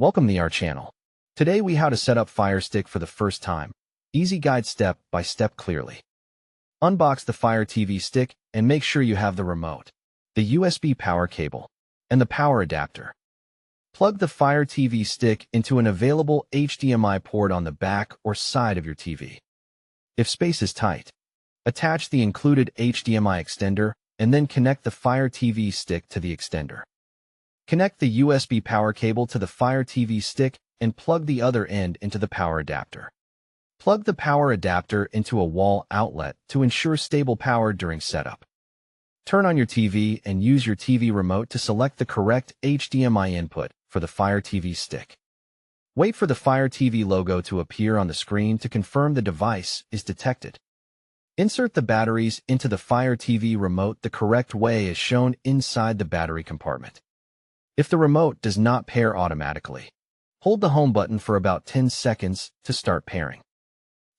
Welcome to our channel. Today we how to set up Firestick for the first time. Easy guide step by step clearly. Unbox the Fire TV stick and make sure you have the remote, the USB power cable, and the power adapter. Plug the Fire TV stick into an available HDMI port on the back or side of your TV. If space is tight, attach the included HDMI extender and then connect the Fire TV stick to the extender. Connect the USB power cable to the Fire TV stick and plug the other end into the power adapter. Plug the power adapter into a wall outlet to ensure stable power during setup. Turn on your TV and use your TV remote to select the correct HDMI input for the Fire TV stick. Wait for the Fire TV logo to appear on the screen to confirm the device is detected. Insert the batteries into the Fire TV remote the correct way as shown inside the battery compartment. If the remote does not pair automatically, hold the home button for about 10 seconds to start pairing.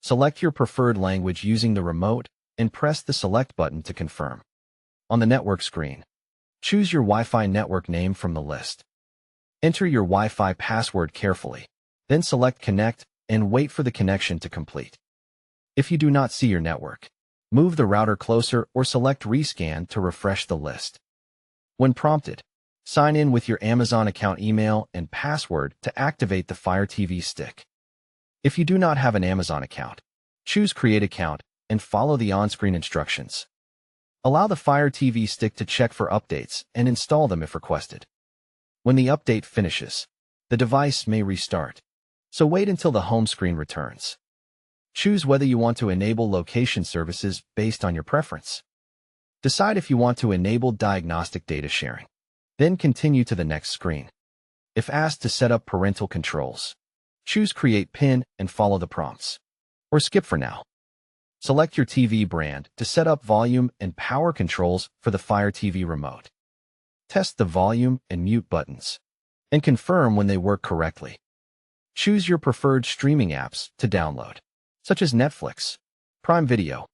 Select your preferred language using the remote and press the select button to confirm. On the network screen, choose your Wi-Fi network name from the list. Enter your Wi-Fi password carefully, then select Connect and wait for the connection to complete. If you do not see your network, move the router closer or select Rescan to refresh the list. When prompted, sign in with your Amazon account email and password to activate the Fire TV stick. If you do not have an Amazon account, choose Create Account and follow the on-screen instructions. Allow the Fire TV stick to check for updates and install them if requested. When the update finishes, the device may restart, so wait until the home screen returns. Choose whether you want to enable location services based on your preference. Decide if you want to enable diagnostic data sharing. Then continue to the next screen. If asked to set up parental controls, choose Create PIN and follow the prompts. Or skip for now. Select your TV brand to set up volume and power controls for the Fire TV remote. Test the volume and mute buttons, and confirm when they work correctly. Choose your preferred streaming apps to download, such as Netflix, Prime Video,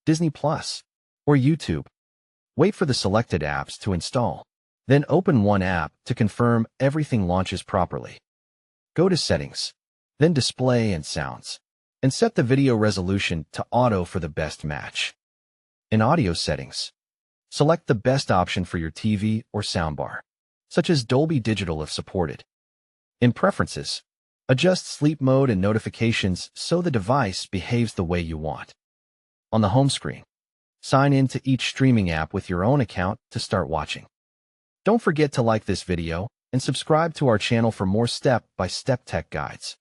Disney+, or YouTube. Wait for the selected apps to install. Then open one app to confirm everything launches properly. Go to Settings, then Display and Sounds, and set the video resolution to Auto for the best match. In Audio Settings, select the best option for your TV or soundbar, such as Dolby Digital if supported. In Preferences, adjust sleep mode and notifications so the device behaves the way you want. On the home screen, sign in to each streaming app with your own account to start watching. Don't forget to like this video and subscribe to our channel for more step-by-step tech guides.